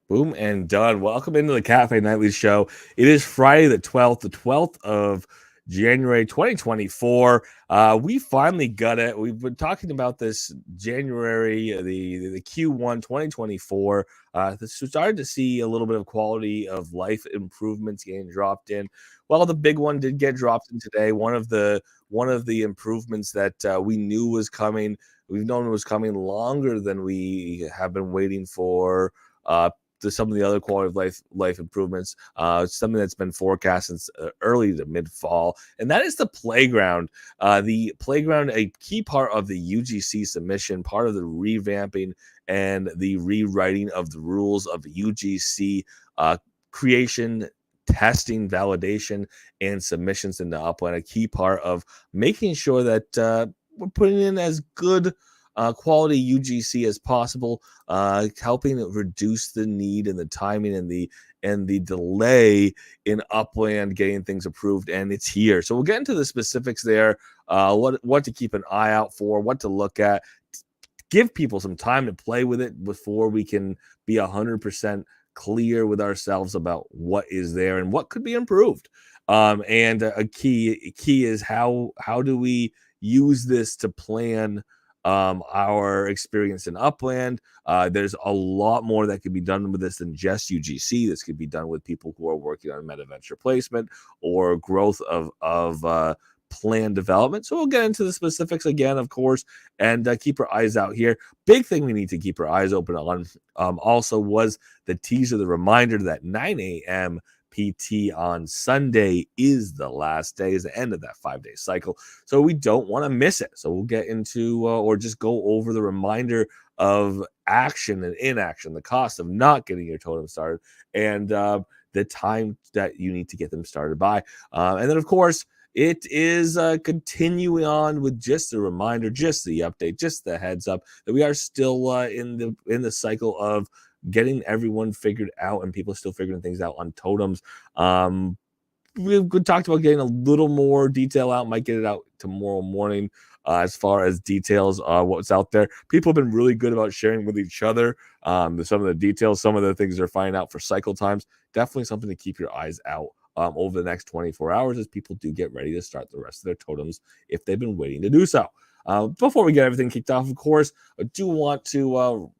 Boom and done. Welcome into the Cafe Nightly Show. It is Friday the 12th of January 2024. We finally got it. We've been talking about this January, the Q1 2024. Started to see a little bit of quality of life improvements getting dropped in. Well, the big one did get dropped in today. One of the improvements that we knew was coming. We've known it was coming longer than we have been waiting for. To some of the other quality of life improvements, something that's been forecast since early to mid fall, and that is the playground. The playground, a key part of the UGC submission, part of the revamping and the rewriting of the rules of the UGC creation, testing, validation, and submissions into Upland. A key part of making sure that we're putting in as good quality UGC as possible, helping reduce the need and the timing and the delay in Upland getting things approved, and it's here. So we'll get into the specifics there, what to keep an eye out for, what to look at, give people some time to play with it before we can be 100% clear with ourselves about what is there and what could be improved. And a key is how do we use this to plan our experience in Upland. There's a lot more that could be done with this than just UGC. This could be done with people who are working on meta venture placement or growth of plan development. So we'll get into the specifics again, of course, and keep our eyes out here. Big thing we need to keep our eyes open on also was the teaser, the reminder that 9 a.m. PT on Sunday is the last day, is the end of that 5-day cycle. So we don't want to miss it. So we'll get into or just go over the reminder of action and inaction, the cost of not getting your totem started, and the time that you need to get them started by. And then, of course, it is continuing on with just a reminder, just the update, just the heads up that we are still in the cycle of getting everyone figured out and people still figuring things out on totems. We've talked about getting a little more detail out, might get it out tomorrow morning as far as details, what's out there. People have been really good about sharing with each other some of the details, some of the things they're finding out for cycle times. Definitely something to keep your eyes out over the next 24 hours as people do get ready to start the rest of their totems if they've been waiting to do so. Before we get everything kicked off, of course, I do want to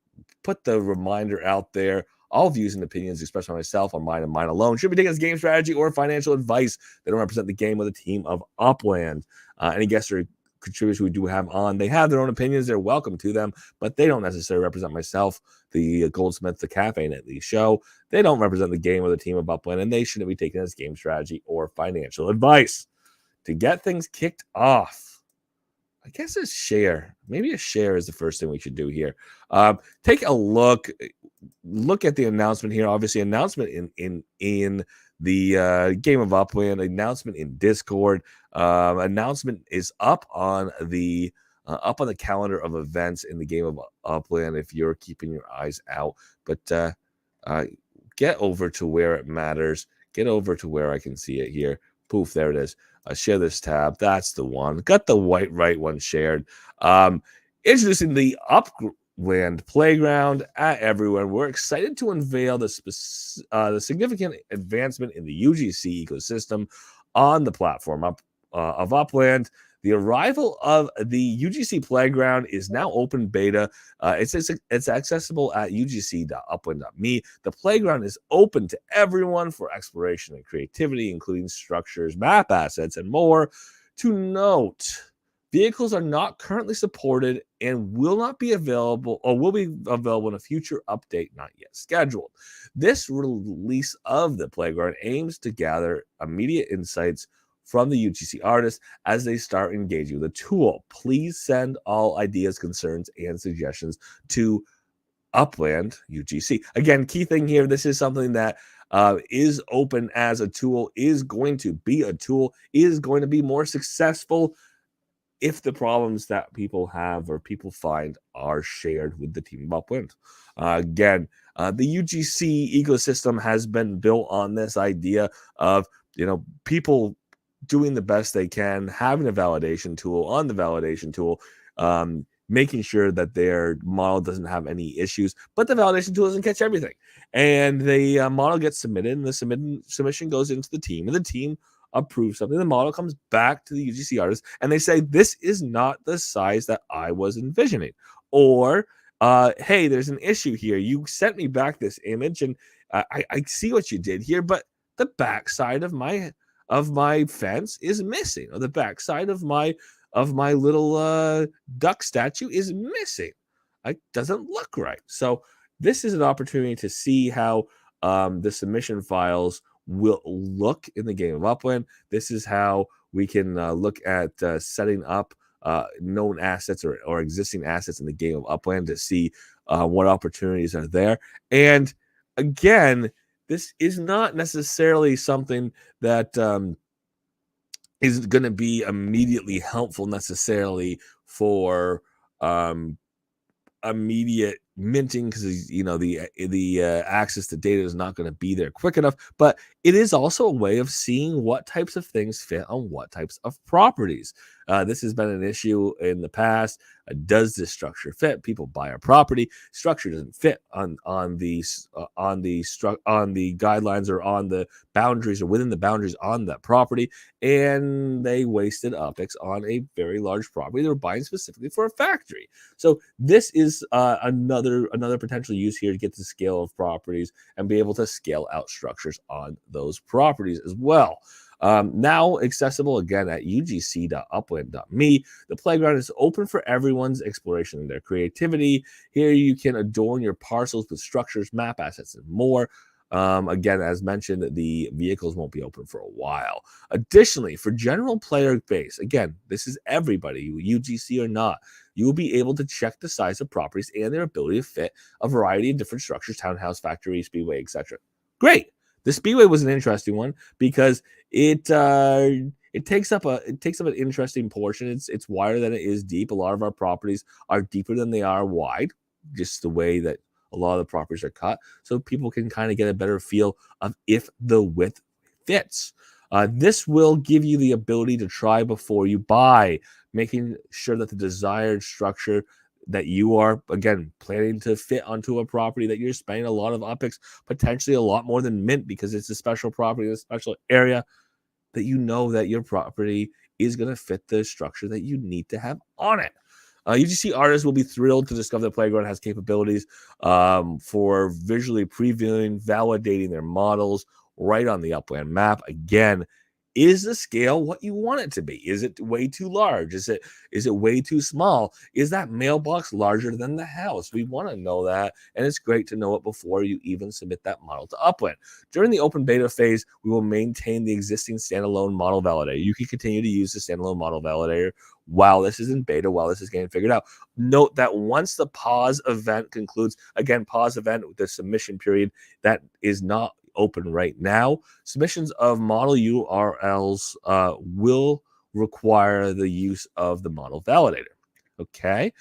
put the reminder out there. All views and opinions expressed by myself are mine and mine alone. Should be taken as game strategy or financial advice. They don't represent the game or the team of Upland. Any guests or contributors we do have on, they have their own opinions. They're welcome to them, but they don't necessarily represent myself, the Goldsmith, the Cafe Nightly Show. They don't represent the game or the team of Upland, and they shouldn't be taken as game strategy or financial advice. To get things kicked off, I guess a share. Maybe a share is the first thing we should do here. Take a look at the announcement here. Obviously, announcement in the game of Upland, announcement in Discord. Announcement is up on the calendar of events in the game of Upland if you're keeping your eyes out. But get over to where it matters. Get over to where I can see it here. Poof, there it is. Share this tab. That's the one. Got the white right one shared. Introducing the Upland Playground at everywhere. We're excited to unveil the significant advancement in the UGC ecosystem on the platform of Upland. The arrival of the UGC Playground is now open beta. It's accessible at ugc.upland.me. The playground is open to everyone for exploration and creativity, including structures, map assets, and more. To note, vehicles are not currently supported and will be available in a future update not yet scheduled. This release of the playground aims to gather immediate insights from the UGC artists as they start engaging with the tool. Please send all ideas, concerns, and suggestions to Upland UGC. Again, key thing here, this is something that is open as a tool, is going to be a tool, is going to be more successful if the problems that people have or people find are shared with the team of Upland. Again, the UGC ecosystem has been built on this idea of, people doing the best they can, having a validation tool on the validation tool, making sure that their model doesn't have any issues, but the validation tool doesn't catch everything. And the model gets submitted, and the submission goes into the team, and the team approves something. The model comes back to the UGC artist, and they say, "This is not the size that I was envisioning," or "Hey, there's an issue here. You sent me back this image, and I see what you did here, but the backside of my fence is missing, or the backside of my little duck statue is missing. It doesn't look right." So this is an opportunity to see how the submission files will look in the game of Upland. This is how we can look at setting up known assets or existing assets in the game of Upland to see what opportunities are there. And again, this is not necessarily something that is going to be immediately helpful necessarily for immediate minting, because the access to data is not going to be there quick enough. But it is also a way of seeing what types of things fit on what types of properties. This has been an issue in the past. Does this structure fit? People buy a property, structure doesn't fit on the guidelines or on the boundaries or within the boundaries on that property, and they wasted optics on a very large property they were buying specifically for a factory. So this is another potential use here to get the scale of properties and be able to scale out structures on those properties as well. Now accessible again at ugc.upland.me. The playground is open for everyone's exploration and their creativity. Here you can adorn your parcels with structures, map assets, and more. Again, as mentioned, the vehicles won't be open for a while. Additionally, for general player base, again, this is everybody, UGC or not, you will be able to check the size of properties and their ability to fit a variety of different structures, townhouse, factory, speedway, etc. Great. The speedway was an interesting one because it takes up an interesting portion. It's wider than it is deep. A lot of our properties are deeper than they are wide, just the way that a lot of the properties are cut, so people can kind of get a better feel of if the width fits. This will give you the ability to try before you buy, making sure that the desired structure that you are, again, planning to fit onto a property that you're spending a lot of OPEX, potentially a lot more than mint, because it's a special property in a special area, that you know that your property is going to fit the structure that you need to have on it. UGC artists will be thrilled to discover the playground has capabilities for visually previewing, validating their models right on the Upland map. Again, is the scale what you want it to be? Is it way too large? Is it way too small? Is that mailbox larger than the house? We want to know that, and it's great to know it before you even submit that model to Upland. During the open beta phase, we will maintain the existing standalone model validator. You can continue to use the standalone model validator while this is in beta, while this is getting figured out. Note that once the pause event concludes, again, pause event with the submission period, that is not open right now. Submissions of model URLs will require the use of the model validator. Okay.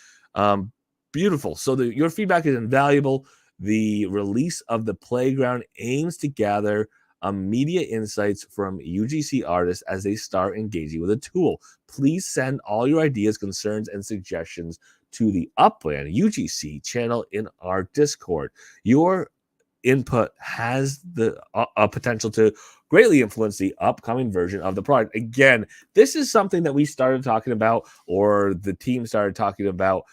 Beautiful. So your feedback is invaluable. The release of the playground aims to gather immediate insights from UGC artists as they start engaging with the tool. Please send all your ideas, concerns, and suggestions to the Upland UGC channel in our Discord. Your input has the potential to greatly influence the upcoming version of the product. Again, this is something that we started talking about, or the team started talking about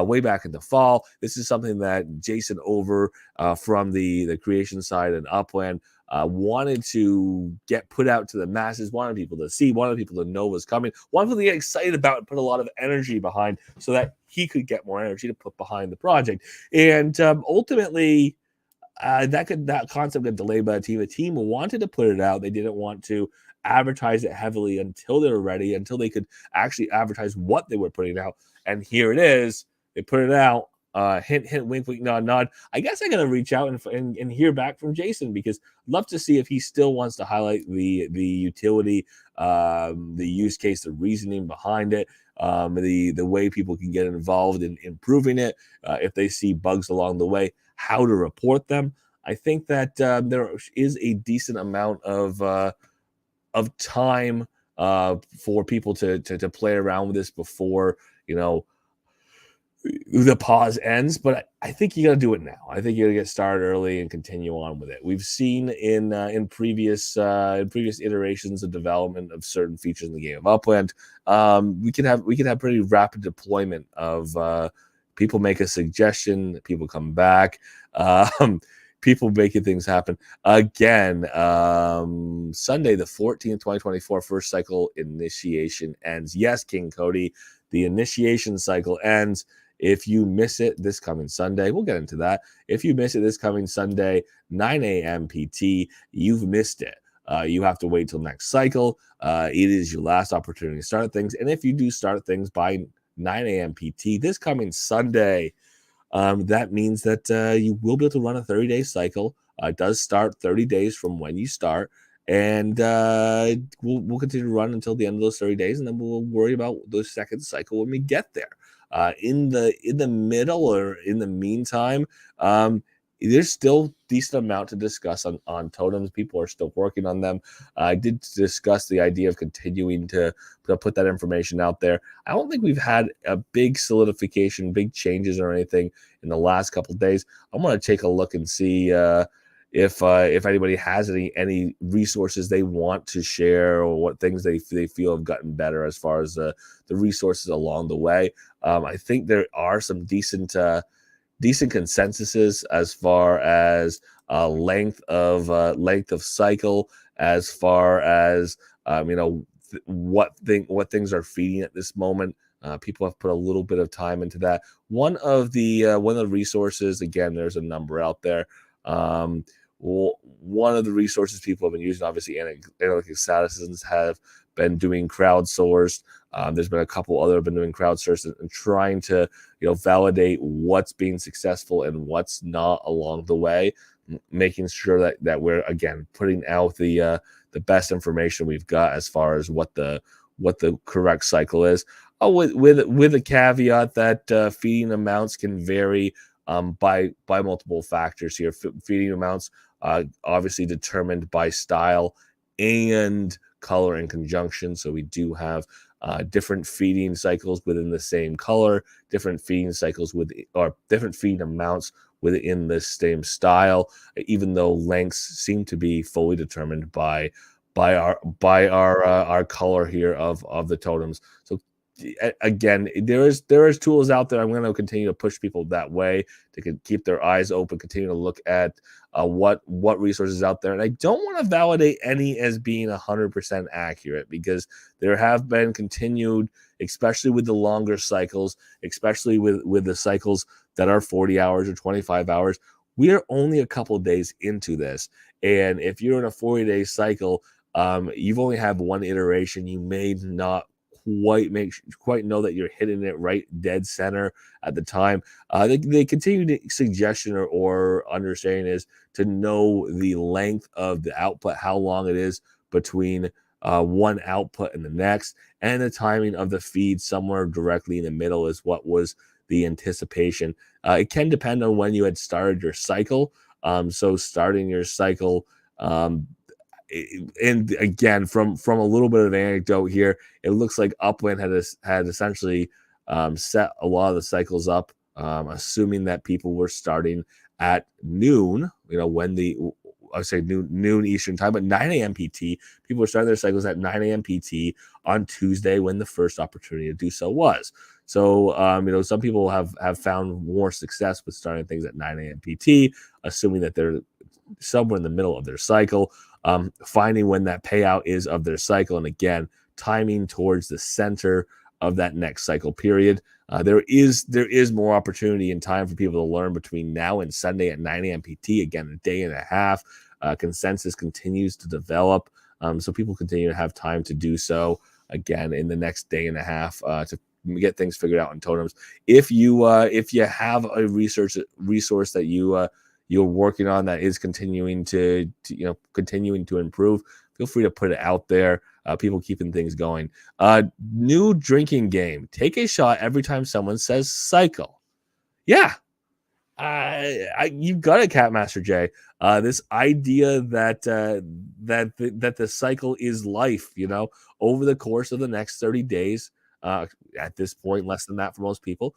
way back in the fall. This is something that Jason over from the creation side and Upland wanted to get put out to the masses, wanted people to see, wanted people to know was coming, wanted people to get excited about and put a lot of energy behind, so that he could get more energy to put behind the project. And ultimately, that concept got delayed by the team. The team wanted to put it out. They didn't want to advertise it heavily until they were ready, until they could actually advertise what they were putting out. And here it is. They put it out. Hint, hint, wink, wink, nod, nod. I guess I got to reach out and hear back from Jason, because I'd love to see if he still wants to highlight the utility, the use case, the reasoning behind it, the way people can get involved in improving it, if they see bugs along the way, how to report them. I think that there is a decent amount of time for people to play around with this before, the pause ends, but I think you got to do it now. I think you got to get started early and continue on with it. We've seen in previous iterations of development of certain features in the game of Upland, we can have pretty rapid deployment of people make a suggestion, people come back, um, people making things happen. Again, Sunday the 14th, 2024, first cycle initiation ends. Yes, King Cody, the initiation cycle ends. If you miss it this coming Sunday, we'll get into that. If you miss it this coming Sunday, 9 a.m. PT, you've missed it. You have to wait till next cycle. It is your last opportunity to start things. And if you do start things by 9 a.m. PT this coming Sunday, that means that you will be able to run a 30-day cycle. It does start 30 days from when you start. And we'll continue to run until the end of those 30 days, and then we'll worry about the second cycle when we get there. In the middle or in the meantime, there's still decent amount to discuss on totems. People are still working on them. I did discuss the idea of continuing to put that information out there. I don't think we've had a big solidification, big changes or anything in the last couple of days. I'm going to take a look and see if anybody has any resources they want to share, or what things they feel have gotten better as far as the resources along the way. I think there are some decent consensuses as far as length of cycle, as far as what things are feeding at this moment. People have put a little bit of time into that. One of the resources, again, there's a number out there. One of the resources people have been using, obviously, analytic statisticians have been doing crowdsourced. There's been a couple other have been doing crowdsourced and trying to validate what's being successful and what's not along the way, making sure that we're, again, putting out the best information we've got as far as what the correct cycle is. With a caveat that feeding amounts can vary by multiple factors here. Feeding amounts obviously determined by style and color in conjunction. So we do have different feeding cycles within the same color, different feeding cycles or different feeding amounts within the same style, even though lengths seem to be fully determined by our color here of the totems. So again, there is tools out there. I'm going to continue to push people that way to keep their eyes open, continue to look at what resources out there. And I don't want to validate any as being 100% accurate, because there have been continued, especially with the longer cycles, especially with the cycles that are 40 hours or 25 hours. We are only a couple days into this. And if you're in a 40-day cycle, you've only had one iteration. You may not quite know that you're hitting it right dead center at the time. The continued suggestion or understanding is to know the length of the output, how long it is between one output and the next, and the timing of the feed somewhere directly in the middle is what was the anticipation. It can depend on when you had started your cycle. So starting your cycle, and again, from a little bit of anecdote here, it looks like Upland had essentially set a lot of the cycles up, assuming that people were starting at noon. I say noon Eastern time, but 9 a.m. PT. People were starting their cycles at 9 a.m. PT on Tuesday, when the first opportunity to do so was. So, some people have found more success with starting things at 9 a.m. PT, assuming that they're somewhere in the middle of their cycle, finding when that payout is of their cycle, and again, timing towards the center of that next cycle period. There is more opportunity and time for people to learn between now and Sunday at 9 a.m. PT. Again, a day and a half. Consensus continues to develop, so people continue to have time to do so. Again, in the next day and a half to get things figured out in totems. If you have a resource that you're working on that is continuing to improve, feel free to put it out there. People keeping things going. New drinking game. Take a shot every time someone says cycle. Yeah. You've got it, Catmaster J. This idea that the cycle is life, over the course of the next 30 days, uh, at this point, less than that for most people.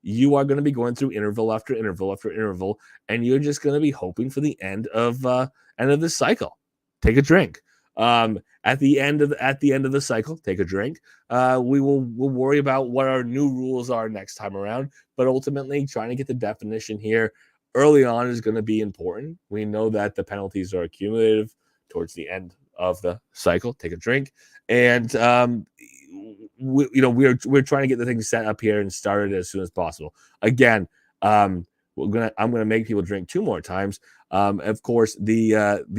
You are going to be going through interval after interval after interval, and you're just going to be hoping for the end of this cycle. Take a drink. At the end of the cycle, take a drink. We'll worry about what our new rules are next time around. But ultimately, trying to get the definition here early on is going to be important. We know that the penalties are accumulative towards the end of the cycle. Take a drink, and we're trying to get the thing set up here and started as soon as possible. Again, I'm gonna make people drink two more times. Of course, the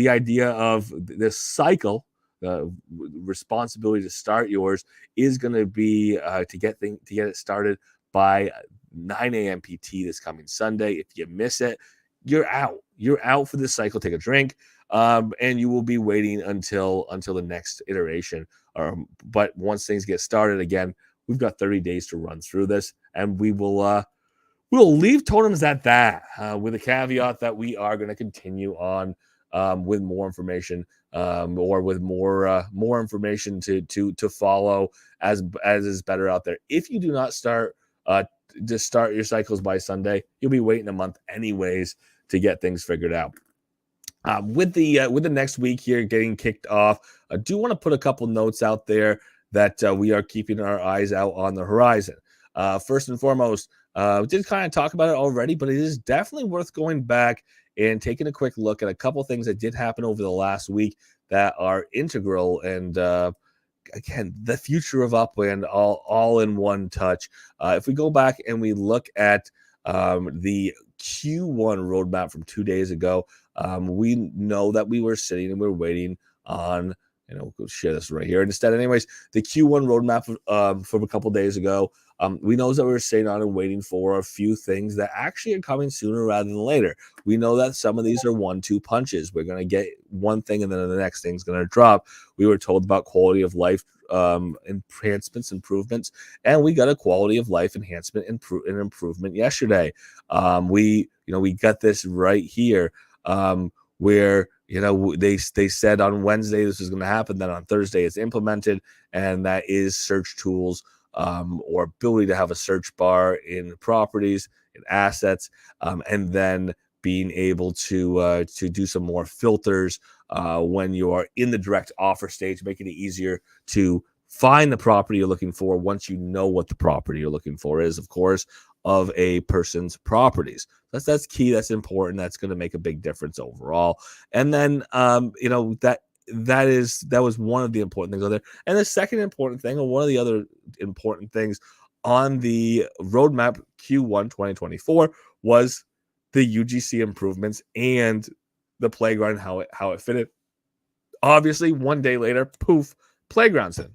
idea of this cycle, the responsibility to start yours is going to be to get it started by 9 a.m. PT this coming Sunday. If you miss it, you're out. You're out for this cycle. Take a drink, and you will be waiting until the next iteration. But once things get started again, we've got 30 days to run through this, and we'll leave totems at that, with a caveat that we are going to continue on with more information, or with more information to follow as is better out there. If you do not start your cycles by Sunday, you'll be waiting a month anyways to get things figured out. With the next week here getting kicked off, I do want to put a couple notes out there that we are keeping our eyes out on the horizon. First and foremost, we did kind of talk about it already, but it is definitely worth going back and taking a quick look at a couple things that did happen over the last week that are integral and again, the future of Upland all in one touch. If we go back and we look at the Q1 roadmap from 2 days ago, we know that we were sitting and we were waiting on, we'll share this right here instead. Anyways, the Q1 roadmap from a couple days ago, we know that we were sitting on and waiting for a few things that actually are coming sooner rather than later. We know that some of these are 1-2 punches. We're going to get one thing and then the next thing's going to drop. We were told about quality of life improvements, and we got a quality of life enhancement improvement yesterday. We got this right here, where they said on Wednesday this was going to happen, then on Thursday it's implemented, and that is search tools, or ability to have a search bar in properties, in assets, and then being able to do some more filters when you are in the direct offer stage, making it easier to find the property you're looking for once you know what the property you're looking for is, of course, of a person's properties. That's key. That's important. That's going to make a big difference overall. And then that was one of the important things on there. And the second important thing, or one of the other important things on the roadmap Q1 2024, was the UGC improvements and the playground, how it fitted. Obviously, one day later, poof, playground's in.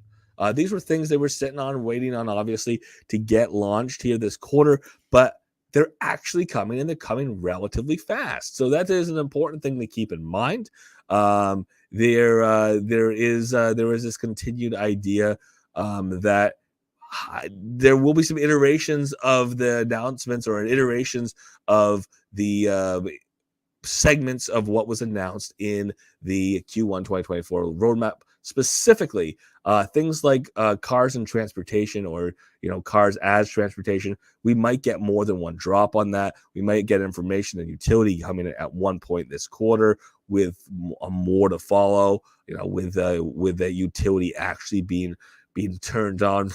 These were things they were sitting on, waiting on, obviously, to get launched here this quarter, but they're actually coming, and they're coming relatively fast. So that is an important thing to keep in mind. There is this continued idea that there will be some iterations of the announcements, or iterations of the segments of what was announced in the Q1 2024 roadmap, specifically things like cars and transportation, or cars as transportation. We might get more than one drop on that. We might get information and utility coming at one point this quarter, with more to follow, with the utility actually being turned on,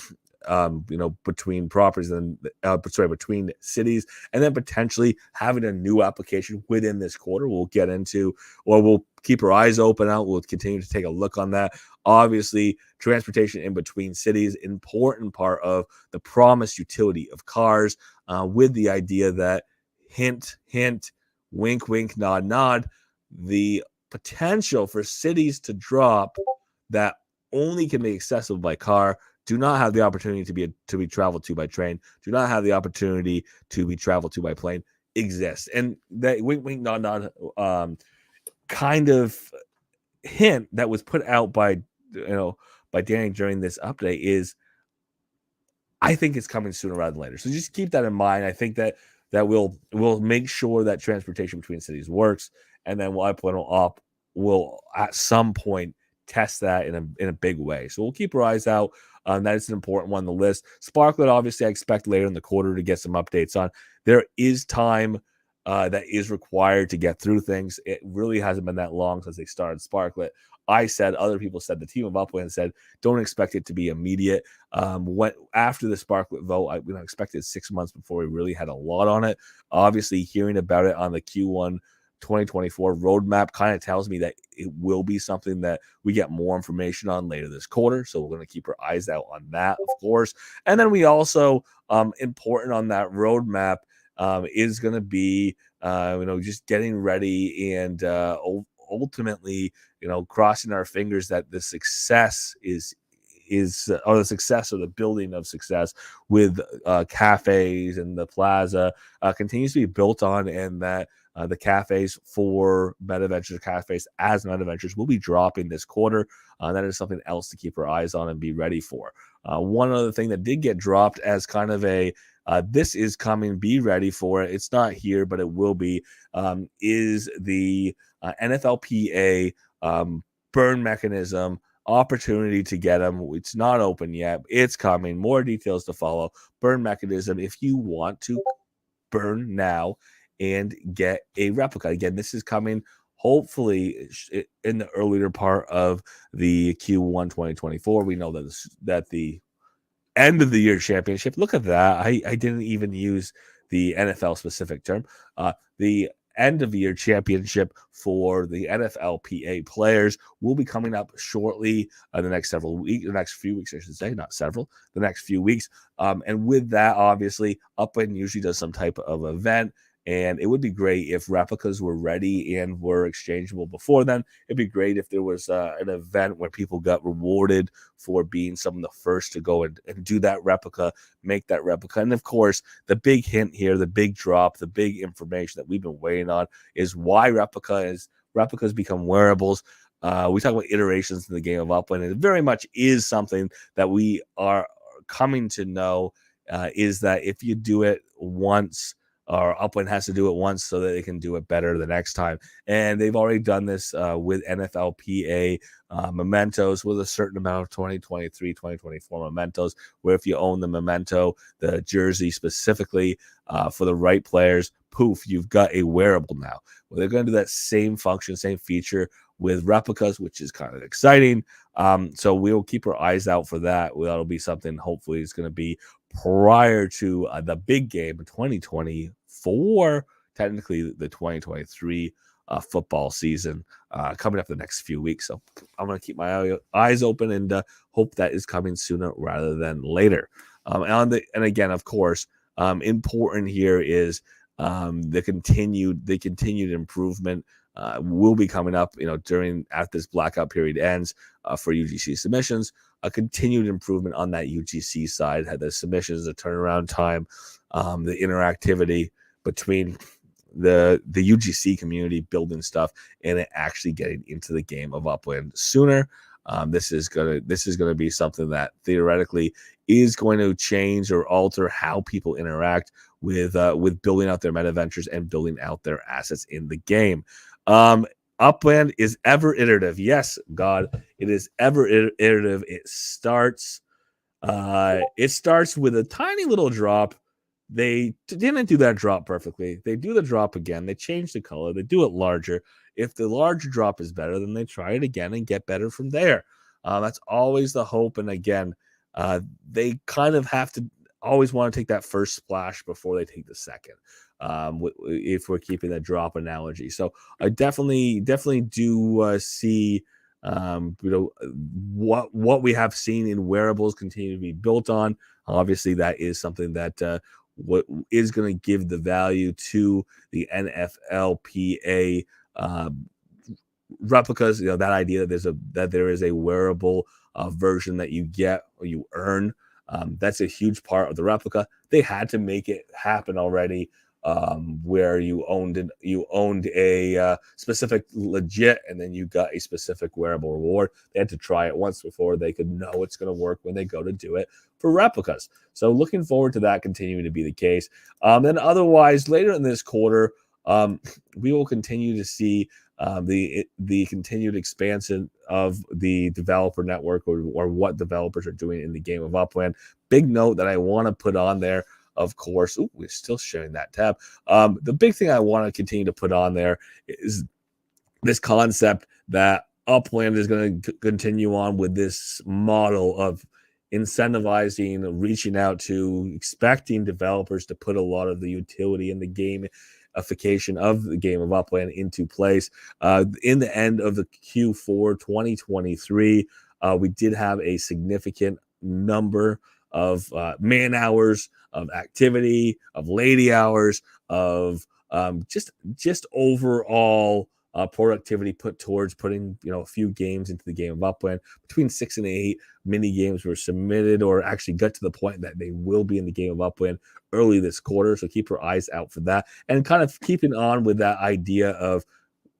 between properties and between cities, and then potentially having a new application within this quarter. We'll get into, or we'll keep our eyes open out. We'll continue to take a look on that. Obviously, transportation in between cities, important part of the promised utility of cars, with the idea that, hint, hint, wink, wink, nod, nod, the potential for cities to drop that only can be accessible by car, do not have the opportunity to be traveled to by train, do not have the opportunity to be traveled to by plane, exists. And that wink, wink, nod, nod kind of hint that was put out by Danny during this update is, I think it's coming sooner rather than later. So just keep that in mind. I think that we'll make sure that transportation between cities works, and then we'll at some point test that in a big way. So we'll keep our eyes out That is an important one on the list. Sparklet, obviously, I expect later in the quarter to get some updates on. There is time that is required to get through things. It really hasn't been that long since they started Sparklet. I said, other people said, the team of Upland said, don't expect it to be immediate. After the Sparklet vote, I expected 6 months before we really had a lot on it. Obviously, hearing about it on the Q1 2024 roadmap kind of tells me that it will be something that we get more information on later this quarter. So we're going to keep our eyes out on that, of course. And then we also, important on that roadmap, is going to be, just getting ready and ultimately, crossing our fingers that the success or the success or the building of success with cafes and the plaza continues to be built on, and that the cafes for MetaVentures cafes as MetaVentures will be dropping this quarter. That is something else to keep our eyes on and be ready for. One other thing that did get dropped as kind of a this is coming, be ready for it. It's not here, but it will be, is the NFLPA burn mechanism opportunity to get them. It's not open yet. It's coming. More details to follow. Burn mechanism. If you want to burn now and get a replica. Again, this is coming hopefully in the earlier part of the Q1 2024. We know that the end of the year championship. Look at that. I didn't even use the NFL specific term. The end of the year championship for the NFLPA players will be coming up shortly. The next few weeks, I should say, not several. The next few weeks. And with that, obviously, Upland usually does some type of event. And it would be great if replicas were ready and were exchangeable before then. It'd be great if there was an event where people got rewarded for being some of the first to go and do that replica, make that replica. And of course, the big hint here, the big drop, the big information that we've been waiting on is why replicas become wearables. We talk about iterations in the game of Upland, and it very much is something that we are coming to know, is that if you do it once, or Upland has to do it once so that they can do it better the next time. And they've already done this with NFLPA mementos with a certain amount of 2023, 2024 mementos, where if you own the memento, the jersey specifically for the right players, poof, you've got a wearable now. Well, they're going to do that same function, same feature with replicas, which is kind of exciting. So we'll keep our eyes out for that. That'll be something hopefully is going to be prior to the big game in 2024, technically the 2023 football season coming up the next few weeks. So I'm going to keep my eyes open and hope that is coming sooner rather than later. And again, of course, important here is the continued improvement will be coming up, after this blackout period ends for UGC submissions. A continued improvement on that UGC side, had the submissions, the turnaround time, the interactivity between the UGC community building stuff and it actually getting into the game of Upland sooner. This is gonna be something that theoretically is going to change or alter how people interact with building out their MetaVentures and building out their assets in the game. Upland is ever iterative. Yes, God, it is ever iterative. It starts with a tiny little drop. They didn't do that drop perfectly. They do the drop again. They change the color. They do it larger. If the larger drop is better, then they try it again and get better from there. That's always the hope. And again, they kind of have to always want to take that first splash before they take the second. If we're keeping that drop analogy. So I definitely do see what we have seen in wearables continue to be built on. Obviously, that is something that what is going to give the value to the NFLPA replicas. That idea that there is a wearable version that you get or you earn. That's a huge part of the replica. They had to make it happen already. Where you owned a specific legit, and then you got a specific wearable reward. They had to try it once before they could know it's going to work when they go to do it for replicas. So looking forward to that continuing to be the case. Then otherwise, later in this quarter, we will continue to see the continued expansion of the developer network, or what developers are doing in the game of Upland. Big note that I want to put on there, of course. Ooh, we're still sharing that tab. The big thing I want to continue to put on there is this concept that Upland is going to continue on with this model of incentivizing, reaching out to, expecting developers to put a lot of the utility in the gamification of the game of Upland into place. In the end of the Q4 2023, we did have a significant number of man hours, of activity, of lady hours, of just overall productivity put towards putting a few games into the game of Upland. Between 6 and 8 mini games were submitted, or actually got to the point that they will be in the game of Upland early this quarter. So keep your eyes out for that, and kind of keeping on with that idea of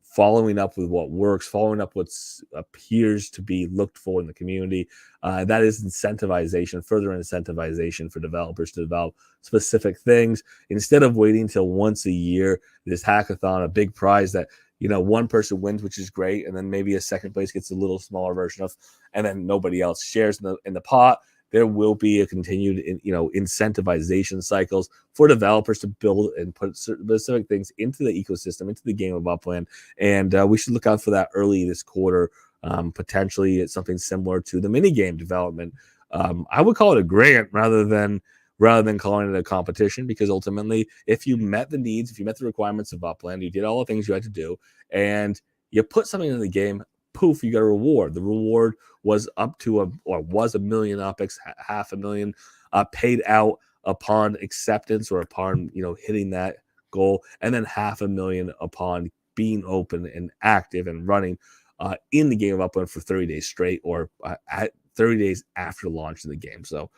following up with what works, following up what appears to be looked for in the community. That is incentivization, further incentivization for developers to develop specific things, instead of waiting till once a year, this hackathon, a big prize that one person wins, which is great, and then maybe a second place gets a little smaller version of, and then nobody else shares in the pot. There will be a continued incentivization cycles for developers to build and put specific things into the ecosystem, into the game of Upland, and we should look out for that early this quarter. Potentially it's something similar to the mini game development. I would call it a grant rather than calling it a competition, because ultimately, if you met the needs, if you met the requirements of Upland, you did all the things you had to do, and you put something in the game, poof, you got a reward. The reward was was 1 million UPIX, 500,000 paid out upon acceptance, or upon hitting that goal, and then 500,000 upon being open and active and running in the game of Upland for 30 days straight, or at 30 days after launch of the game. So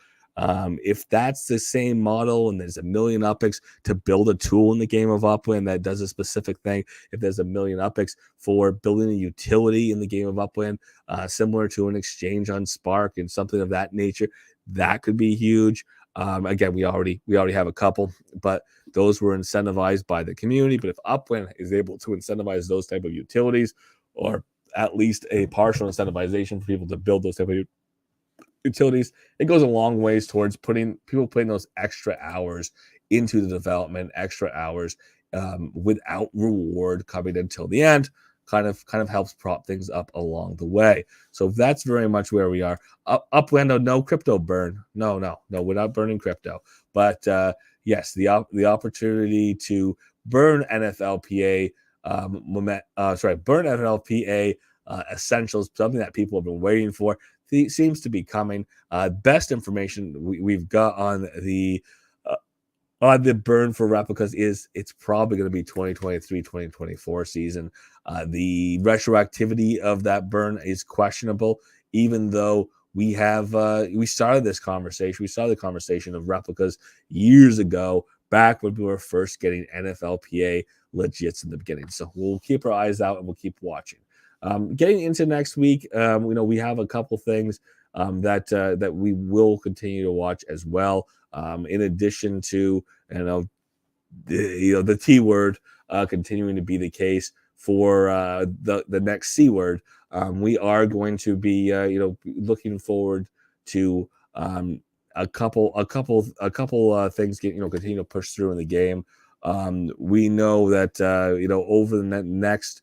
if that's the same model, and there's 1 million UPIX to build a tool in the game of Upland that does a specific thing, if there's 1 million UPIX for building a utility in the game of Upland, similar to an exchange on Spark and something of that nature, that could be huge. Again, we already have a couple, but those were incentivized by the community. But if Upland is able to incentivize those type of utilities, or at least a partial incentivization for people to build those type of utilities, it goes a long ways towards putting those extra hours into the development, extra hours without reward coming until the end. Kind of helps prop things up along the way. So that's very much where we are. Upland, no crypto burn. No, we're not burning crypto. But yes, the opportunity to burn NFLPA burn NFLPA essentials, something that people have been waiting for, seems to be coming. Best information we've got on the burn for replicas is it's probably going to be 2023-2024 season. The retroactivity of that burn is questionable, even though we started this conversation. We started the conversation of replicas years ago, back when we were first getting NFLPA legits in the beginning. So we'll keep our eyes out and we'll keep watching. Getting into next week, we have a couple things that we will continue to watch as well. In addition to the T word continuing to be the case for the next C word, we are going to be looking forward to a couple things continue to push through in the game. We know that over the next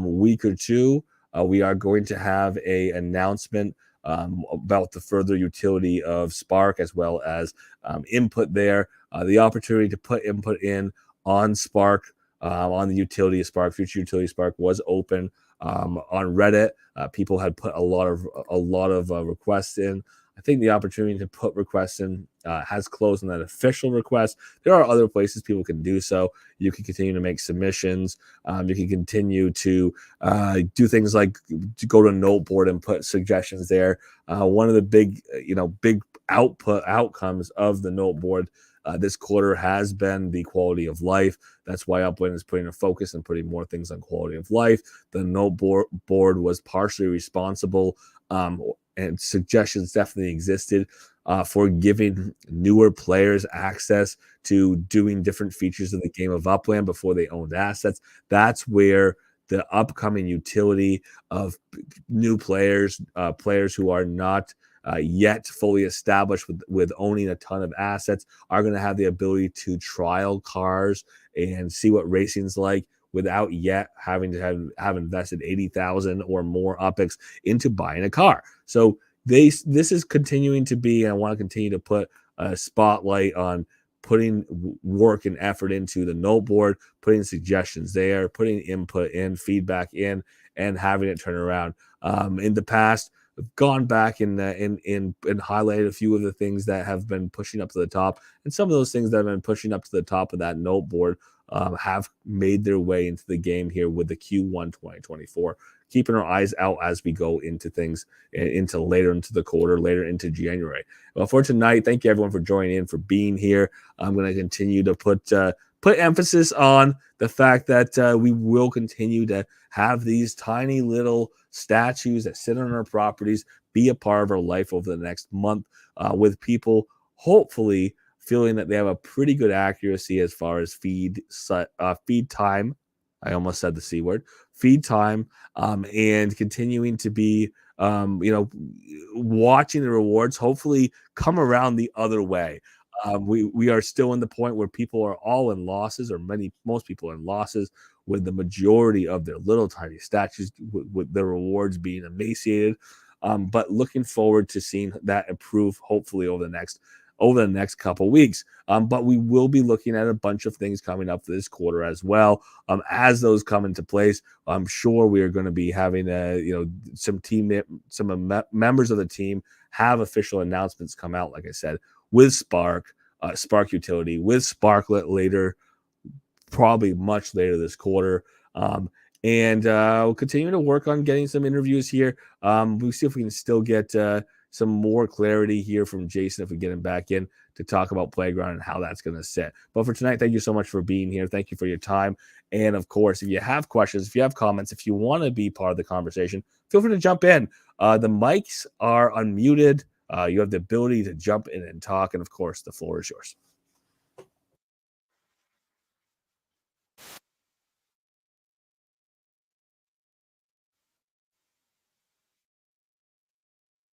week or two, we are going to have a announcement about the further utility of Spark, as well as input there. The opportunity to put input in on Spark, on the utility of Spark, future utility Spark, was open on Reddit. People had put a lot of requests in. I think the opportunity to put requests in has closed on that official request. There are other places people can do so. You can continue to make submissions. You can continue to do things like to go to Noteboard and put suggestions there. One of the big outcomes of the Noteboard this quarter has been the quality of life. That's why Upland is putting a focus and putting more things on quality of life. The Noteboard was partially responsible, and suggestions definitely existed. for giving newer players access to doing different features of the game of Upland before they owned assets. That's where the upcoming utility of new players, players who are not yet fully established with owning a ton of assets, are going to have the ability to trial cars and see what racing's like without yet having to have invested 80,000 or more UPIX into buying a car. So this is continuing to be, and I want to continue to put a spotlight on putting work and effort into the note board, putting suggestions there, putting input in, feedback in, and having it turn around. In the past, I've gone back and highlighted a few of the things that have been pushing up to the top, and some of those things that have been pushing up to the top of that note board have made their way into the game here with the Q1 2024. Keeping our eyes out as we go into things into later into the quarter, later into January. Well, for tonight, thank you everyone for joining in, for being here. I'm going to continue to put emphasis on the fact that we will continue to have these tiny little statues that sit on our properties be a part of our life over the next month, with people hopefully feeling that they have a pretty good accuracy as far as feed time. I almost said the C word, feed time, and continuing to be, watching the rewards hopefully come around the other way. We are still in the point where people are all in losses, or most people are in losses, with the majority of their little tiny statues with the rewards being emaciated. But looking forward to seeing that improve hopefully over the next couple weeks. But we will be looking at a bunch of things coming up this quarter as well. As those come into place, I'm sure we are going to be having some members of the team have official announcements come out, like I said, with Spark Utility, with Sparklet later, probably much later this quarter. And we'll continue to work on getting some interviews here. We'll see if we can still get some more clarity here from Jason if we get him back in to talk about Playground and how that's going to sit. But for tonight, thank you so much for being here. Thank you for your time. And of course, if you have questions, if you have comments, if you want to be part of the conversation, feel free to jump in. The mics are unmuted. You have the ability to jump in and talk. And of course, the floor is yours.